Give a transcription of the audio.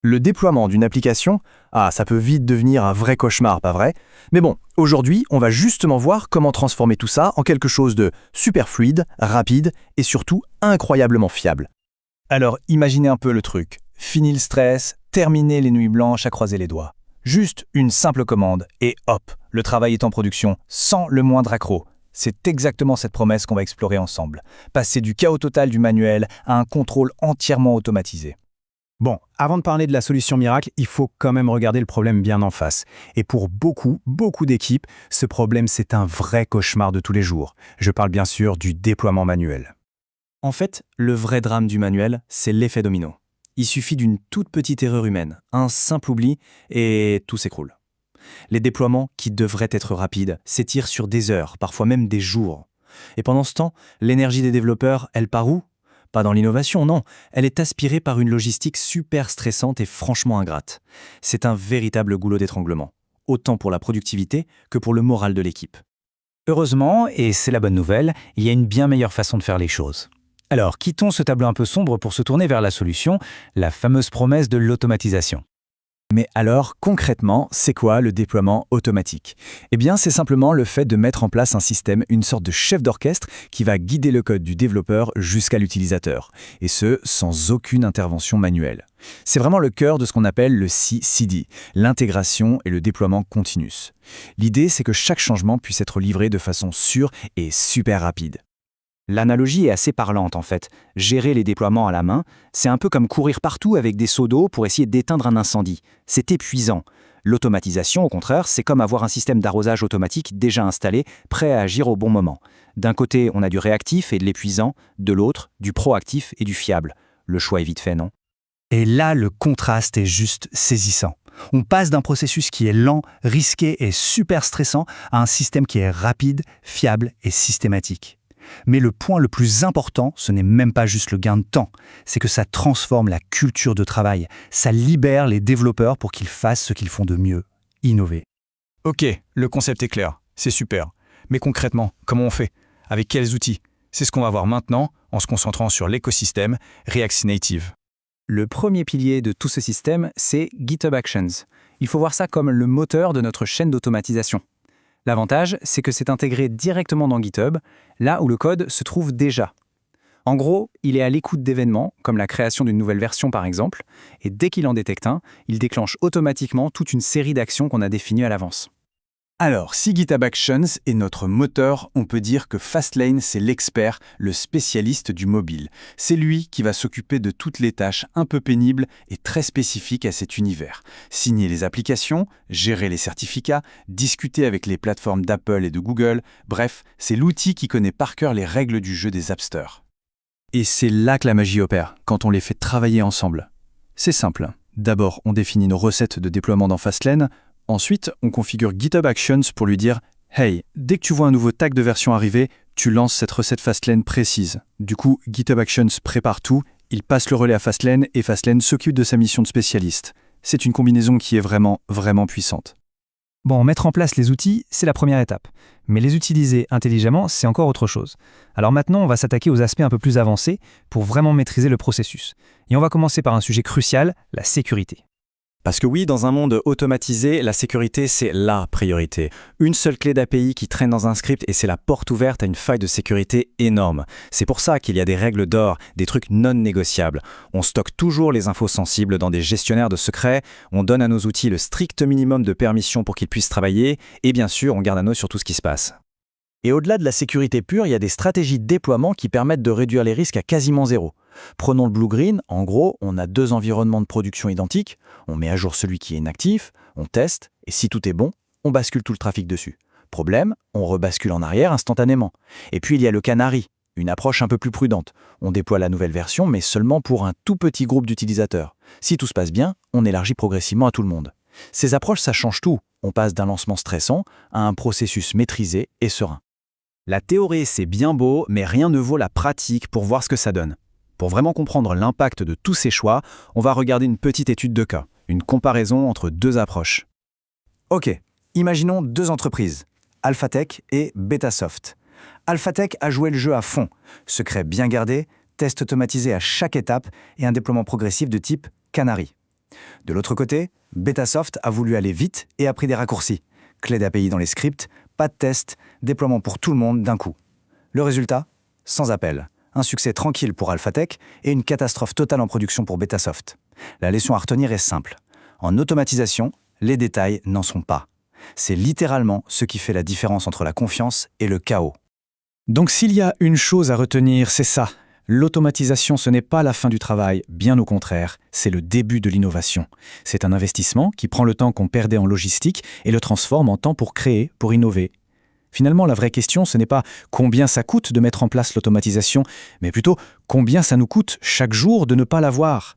Le déploiement d'une application, ça peut vite devenir un vrai cauchemar, pas vrai? Mais bon, aujourd'hui, on va justement voir comment transformer tout ça en quelque chose de super fluide, rapide et surtout incroyablement fiable. Alors imaginez un peu le truc. Fini le stress, terminez les nuits blanches à croiser les doigts. Juste une simple commande et hop, le travail est en production, sans le moindre accroc. C'est exactement cette promesse qu'on va explorer ensemble. Passer du chaos total du manuel à un contrôle entièrement automatisé. Bon, avant de parler de la solution miracle, il faut quand même regarder le problème bien en face. Et pour beaucoup d'équipes, ce problème c'est un vrai cauchemar de tous les jours. Je parle bien sûr du déploiement manuel. En fait, le vrai drame du manuel, c'est l'effet domino. Il suffit d'une toute petite erreur humaine, un simple oubli, et tout s'écroule. Les déploiements, qui devraient être rapides, s'étirent sur des heures, parfois même des jours. Et pendant ce temps, l'énergie des développeurs, elle part où? Pas dans l'innovation, non. Elle est aspirée par une logistique super stressante et franchement ingrate. C'est un véritable goulot d'étranglement, autant pour la productivité que pour le moral de l'équipe. Heureusement, et c'est la bonne nouvelle, il y a une bien meilleure façon de faire les choses. Alors, quittons ce tableau un peu sombre pour se tourner vers la solution, la fameuse promesse de l'automatisation. Mais alors, concrètement, c'est quoi le déploiement automatique? Eh bien, c'est simplement le fait de mettre en place un système, une sorte de chef d'orchestre qui va guider le code du développeur jusqu'à l'utilisateur, et ce, sans aucune intervention manuelle. C'est vraiment le cœur de ce qu'on appelle le CI/CD, l'intégration et le déploiement continuous. L'idée, c'est que chaque changement puisse être livré de façon sûre et super rapide. L'analogie est assez parlante en fait. Gérer les déploiements à la main, c'est un peu comme courir partout avec des seaux d'eau pour essayer d'éteindre un incendie. C'est épuisant. L'automatisation, au contraire, c'est comme avoir un système d'arrosage automatique déjà installé, prêt à agir au bon moment. D'un côté, on a du réactif et de l'épuisant, de l'autre, du proactif et du fiable. Le choix est vite fait, non? Et là, le contraste est juste saisissant. On passe d'un processus qui est lent, risqué et super stressant à un système qui est rapide, fiable et systématique. Mais le point le plus important, ce n'est même pas juste le gain de temps, c'est que ça transforme la culture de travail, ça libère les développeurs pour qu'ils fassent ce qu'ils font de mieux, innover. Ok, le concept est clair, c'est super. Mais concrètement, comment on fait? Avec quels outils? C'est ce qu'on va voir maintenant en se concentrant sur l'écosystème React Native. Le premier pilier de tout ce système, c'est GitHub Actions. Il faut voir ça comme le moteur de notre chaîne d'automatisation. L'avantage, c'est que c'est intégré directement dans GitHub, là où le code se trouve déjà. En gros, il est à l'écoute d'événements, comme la création d'une nouvelle version par exemple, et dès qu'il en détecte un, il déclenche automatiquement toute une série d'actions qu'on a définies à l'avance. Alors, si GitHub Actions est notre moteur, on peut dire que Fastlane, c'est l'expert, le spécialiste du mobile. C'est lui qui va s'occuper de toutes les tâches un peu pénibles et très spécifiques à cet univers. Signer les applications, gérer les certificats, discuter avec les plateformes d'Apple et de Google, bref, c'est l'outil qui connaît par cœur les règles du jeu des appsters. Et c'est là que la magie opère, quand on les fait travailler ensemble. C'est simple. D'abord, on définit nos recettes de déploiement dans Fastlane. Ensuite, on configure GitHub Actions pour lui dire « Hey, dès que tu vois un nouveau tag de version arriver, tu lances cette recette Fastlane précise. » Du coup, GitHub Actions prépare tout, il passe le relais à Fastlane et Fastlane s'occupe de sa mission de spécialiste. C'est une combinaison qui est vraiment puissante. Bon, mettre en place les outils, c'est la première étape. Mais les utiliser intelligemment, c'est encore autre chose. Alors maintenant, on va s'attaquer aux aspects un peu plus avancés pour vraiment maîtriser le processus. Et on va commencer par un sujet crucial, la sécurité. Parce que oui, dans un monde automatisé, la sécurité, c'est la priorité. Une seule clé d'API qui traîne dans un script et c'est la porte ouverte à une faille de sécurité énorme. C'est pour ça qu'il y a des règles d'or, des trucs non négociables. On stocke toujours les infos sensibles dans des gestionnaires de secrets, on donne à nos outils le strict minimum de permissions pour qu'ils puissent travailler, et bien sûr, on garde un œil sur tout ce qui se passe. Et au-delà de la sécurité pure, il y a des stratégies de déploiement qui permettent de réduire les risques à quasiment zéro. Prenons le blue-green, en gros, on a deux environnements de production identiques, on met à jour celui qui est inactif, on teste, et si tout est bon, on bascule tout le trafic dessus. Problème, on rebascule en arrière instantanément. Et puis il y a le canary, une approche un peu plus prudente. On déploie la nouvelle version, mais seulement pour un tout petit groupe d'utilisateurs. Si tout se passe bien, on élargit progressivement à tout le monde. Ces approches, ça change tout. On passe d'un lancement stressant à un processus maîtrisé et serein. La théorie, c'est bien beau, mais rien ne vaut la pratique pour voir ce que ça donne. Pour vraiment comprendre l'impact de tous ces choix, on va regarder une petite étude de cas, une comparaison entre deux approches. Ok, imaginons deux entreprises, Alphatech et Betasoft. Alphatech a joué le jeu à fond, secret bien gardé, test automatisé à chaque étape et un déploiement progressif de type Canary. De l'autre côté, Betasoft a voulu aller vite et a pris des raccourcis. Clé d'API dans les scripts, pas de test, déploiement pour tout le monde d'un coup. Le résultat? Sans appel. Un succès tranquille pour Alphatec et une catastrophe totale en production pour Betasoft. La leçon à retenir est simple. En automatisation, les détails n'en sont pas. C'est littéralement ce qui fait la différence entre la confiance et le chaos. Donc s'il y a une chose à retenir, c'est ça. L'automatisation, ce n'est pas la fin du travail, bien au contraire, c'est le début de l'innovation. C'est un investissement qui prend le temps qu'on perdait en logistique et le transforme en temps pour créer, pour innover. Finalement, la vraie question, ce n'est pas combien ça coûte de mettre en place l'automatisation, mais plutôt combien ça nous coûte chaque jour de ne pas l'avoir.